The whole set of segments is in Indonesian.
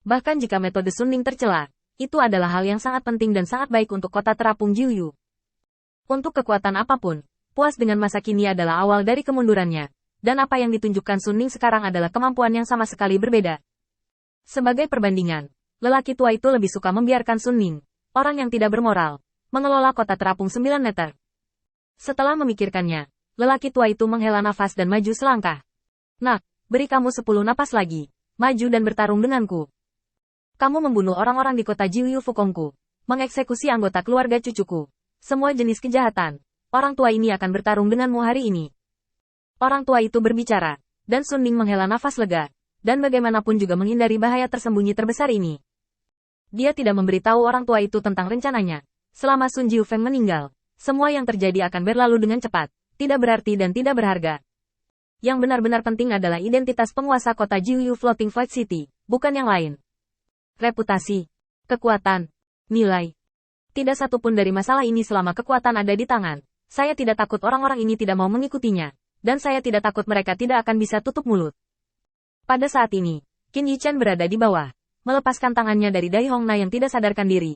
Bahkan jika metode Suning tercela, itu adalah hal yang sangat penting dan sangat baik untuk kota terapung Jiuyu. Untuk kekuatan apapun, puas dengan masa kini adalah awal dari kemundurannya. Dan apa yang ditunjukkan Suning sekarang adalah kemampuan yang sama sekali berbeda. Sebagai perbandingan, lelaki tua itu lebih suka membiarkan Suning, orang yang tidak bermoral, mengelola kota terapung 9 meter. Setelah memikirkannya, lelaki tua itu menghela nafas dan maju selangkah. Nak, beri kamu 10 napas lagi, maju dan bertarung denganku. Kamu membunuh orang-orang di kota Jiuyu Fukongku, mengeksekusi anggota keluarga cucuku, semua jenis kejahatan. Orang tua ini akan bertarung denganmu hari ini. Orang tua itu berbicara, dan Suning menghela nafas lega, dan bagaimanapun juga menghindari bahaya tersembunyi terbesar ini. Dia tidak memberitahu orang tua itu tentang rencananya. Selama Sun Jiufeng meninggal, semua yang terjadi akan berlalu dengan cepat, tidak berarti dan tidak berharga. Yang benar-benar penting adalah identitas penguasa kota Jiuyu Floating Void City, bukan yang lain. Reputasi, kekuatan, nilai. Tidak satupun dari masalah ini selama kekuatan ada di tangan. Saya tidak takut orang-orang ini tidak mau mengikutinya, dan saya tidak takut mereka tidak akan bisa tutup mulut. Pada saat ini, Qin Yichen berada di bawah, melepaskan tangannya dari Dai Hongna yang tidak sadarkan diri.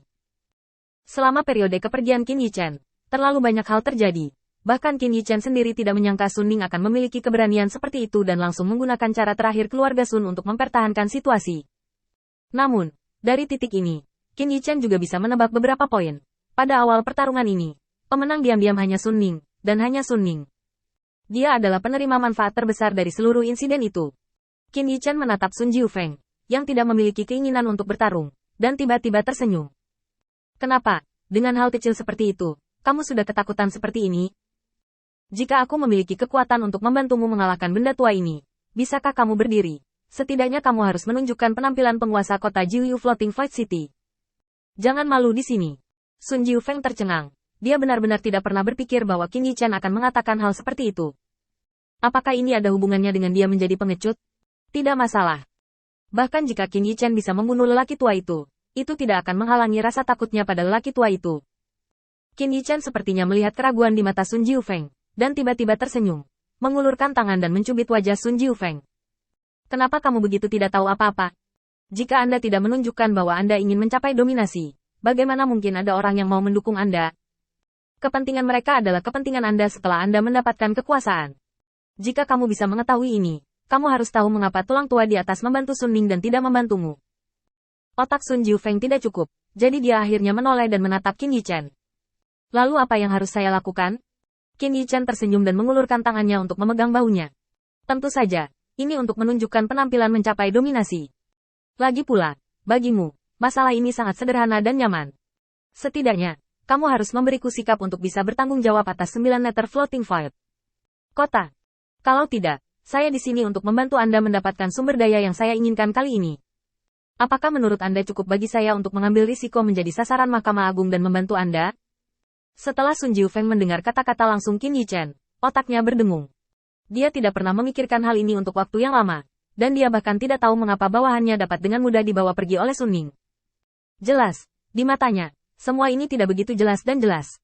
Selama periode kepergian Qin Yichen, terlalu banyak hal terjadi. Bahkan Qin Yichen sendiri tidak menyangka Suning akan memiliki keberanian seperti itu dan langsung menggunakan cara terakhir keluarga Sun untuk mempertahankan situasi. Namun, dari titik ini, Qin Yichen juga bisa menebak beberapa poin. Pada awal pertarungan ini, pemenang diam-diam hanya Suning, dan hanya Suning. Dia adalah penerima manfaat terbesar dari seluruh insiden itu. Qin Yichen menatap Sun Jiufeng, yang tidak memiliki keinginan untuk bertarung, dan tiba-tiba tersenyum. Kenapa, dengan hal kecil seperti itu, kamu sudah ketakutan seperti ini? Jika aku memiliki kekuatan untuk membantumu mengalahkan benda tua ini, bisakah kamu berdiri? Setidaknya kamu harus menunjukkan penampilan penguasa kota Jiuyu Floating Void City. Jangan malu di sini. Sun Jiufeng tercengang. Dia benar-benar tidak pernah berpikir bahwa Qin Yichen akan mengatakan hal seperti itu. Apakah ini ada hubungannya dengan dia menjadi pengecut? Tidak masalah. Bahkan jika Qin Yichen bisa membunuh lelaki tua itu tidak akan menghalangi rasa takutnya pada lelaki tua itu. Qin Yichen sepertinya melihat keraguan di mata Sun Jiufeng, dan tiba-tiba tersenyum, mengulurkan tangan dan mencubit wajah Sun Jiufeng. Kenapa kamu begitu tidak tahu apa-apa? Jika Anda tidak menunjukkan bahwa Anda ingin mencapai dominasi, bagaimana mungkin ada orang yang mau mendukung Anda? Kepentingan mereka adalah kepentingan Anda setelah Anda mendapatkan kekuasaan. Jika kamu bisa mengetahui ini, kamu harus tahu mengapa tulang tua di atas membantu Suning dan tidak membantumu. Otak Sun Jiufeng tidak cukup, jadi dia akhirnya menoleh dan menatap Qin Yichen. Lalu apa yang harus saya lakukan? Qin Yichen tersenyum dan mengulurkan tangannya untuk memegang bahunya. Tentu saja. Ini untuk menunjukkan penampilan mencapai dominasi. Lagi pula, bagimu, masalah ini sangat sederhana dan nyaman. Setidaknya, kamu harus memberiku sikap untuk bisa bertanggung jawab atas 9 meter floating void kota. Kalau tidak, saya di sini untuk membantu Anda mendapatkan sumber daya yang saya inginkan kali ini. Apakah menurut Anda cukup bagi saya untuk mengambil risiko menjadi sasaran Mahkamah Agung dan membantu Anda? Setelah Sun Jiufeng mendengar kata-kata langsung Qin Yichen, otaknya berdengung. Dia tidak pernah memikirkan hal ini untuk waktu yang lama, dan dia bahkan tidak tahu mengapa bawahannya dapat dengan mudah dibawa pergi oleh Suning. Jelas, di matanya, semua ini tidak begitu jelas dan jelas.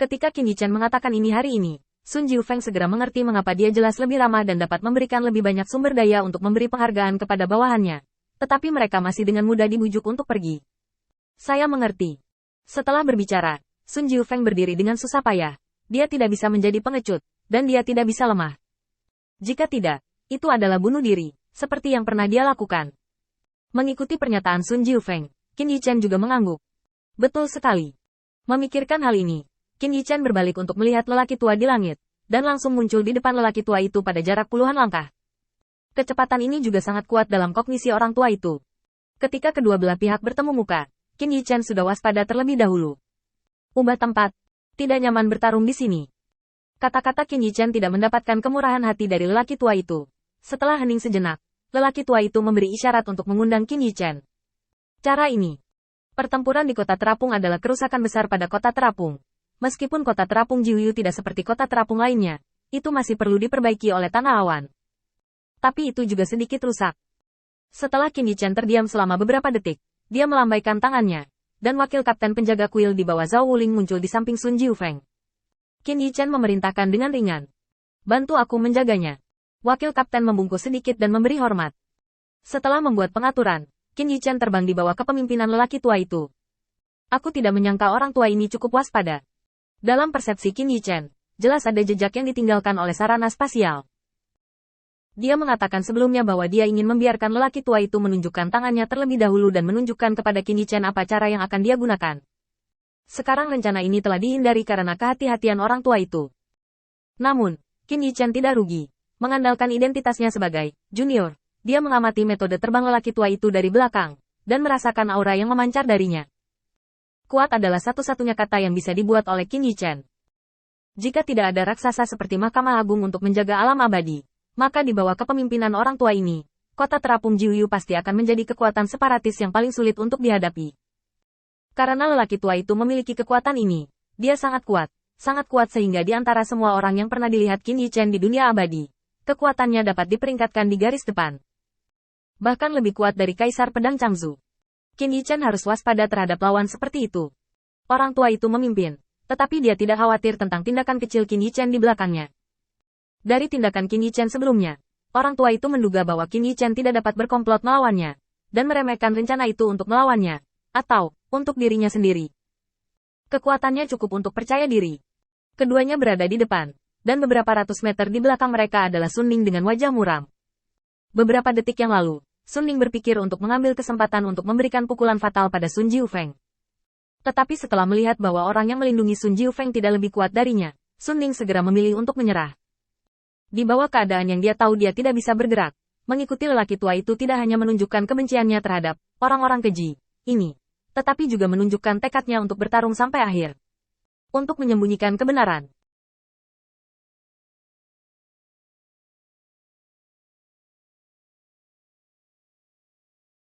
Ketika Qin Yichen mengatakan ini hari ini, Sun Jiufeng segera mengerti mengapa dia jelas lebih ramah dan dapat memberikan lebih banyak sumber daya untuk memberi penghargaan kepada bawahannya. Tetapi mereka masih dengan mudah dibujuk untuk pergi. Saya mengerti. Setelah berbicara, Sun Jiufeng berdiri dengan susah payah. Dia tidak bisa menjadi pengecut. Dan dia tidak bisa lemah. Jika tidak, itu adalah bunuh diri, seperti yang pernah dia lakukan. Mengikuti pernyataan Sun Jiufeng, Qin Yichen juga mengangguk. Betul sekali. Memikirkan hal ini, Qin Yichen berbalik untuk melihat lelaki tua di langit, dan langsung muncul di depan lelaki tua itu pada jarak puluhan langkah. Kecepatan ini juga sangat kuat dalam kognisi orang tua itu. Ketika kedua belah pihak bertemu muka, Qin Yichen sudah waspada terlebih dahulu. Ubah tempat. Tidak nyaman bertarung di sini. Kata-kata Qin Yichen tidak mendapatkan kemurahan hati dari lelaki tua itu. Setelah hening sejenak, lelaki tua itu memberi isyarat untuk mengundang Qin Yichen. Cara ini. Pertempuran di kota terapung adalah kerusakan besar pada kota terapung. Meskipun kota terapung Jiuyu tidak seperti kota terapung lainnya, itu masih perlu diperbaiki oleh tanah awan. Tapi itu juga sedikit rusak. Setelah Qin Yichen terdiam selama beberapa detik, dia melambaikan tangannya, dan wakil kapten penjaga kuil di bawah Zhao Wuling muncul di samping Sun Jiufeng. Qin Yichen memerintahkan dengan ringan. Bantu aku menjaganya. Wakil kapten membungkuk sedikit dan memberi hormat. Setelah membuat pengaturan, Qin Yichen terbang di bawah kepemimpinan lelaki tua itu. Aku tidak menyangka orang tua ini cukup waspada. Dalam persepsi Qin Yichen, jelas ada jejak yang ditinggalkan oleh sarana spasial. Dia mengatakan sebelumnya bahwa dia ingin membiarkan lelaki tua itu menunjukkan tangannya terlebih dahulu dan menunjukkan kepada Qin Yichen apa cara yang akan dia gunakan. Sekarang rencana ini telah dihindari karena kehati-hatian orang tua itu. Namun, Qin Yichen tidak rugi. Mengandalkan identitasnya sebagai junior, dia mengamati metode terbang lelaki tua itu dari belakang, dan merasakan aura yang memancar darinya. Kuat adalah satu-satunya kata yang bisa dibuat oleh Qin Yichen. Jika tidak ada raksasa seperti Mahkamah Agung untuk menjaga alam abadi, maka di bawah kepemimpinan orang tua ini, kota terapung Jiuyu pasti akan menjadi kekuatan separatis yang paling sulit untuk dihadapi. Karena lelaki tua itu memiliki kekuatan ini, dia sangat kuat sehingga di antara semua orang yang pernah dilihat Qin Yichen di dunia abadi, kekuatannya dapat diperingkatkan di garis depan. Bahkan lebih kuat dari Kaisar Pedang Changzu. Qin Yichen harus waspada terhadap lawan seperti itu. Orang tua itu memimpin, tetapi dia tidak khawatir tentang tindakan kecil Qin Yichen di belakangnya. Dari tindakan Qin Yichen sebelumnya, orang tua itu menduga bahwa Qin Yichen tidak dapat berkomplot melawannya, dan meremehkan rencana itu untuk melawannya, atau untuk dirinya sendiri. Kekuatannya cukup untuk percaya diri. Keduanya berada di depan, dan beberapa ratus meter di belakang mereka adalah Sun Ning dengan wajah muram. Beberapa detik yang lalu, Sun Ning berpikir untuk mengambil kesempatan untuk memberikan pukulan fatal pada Sun Jiufeng. Tetapi setelah melihat bahwa orang yang melindungi Sun Jiufeng tidak lebih kuat darinya, Sun Ning segera memilih untuk menyerah. Di bawah keadaan yang dia tahu dia tidak bisa bergerak, mengikuti lelaki tua itu tidak hanya menunjukkan kebenciannya terhadap orang-orang keji ini, tetapi juga menunjukkan tekadnya untuk bertarung sampai akhir. Untuk menyembunyikan kebenaran,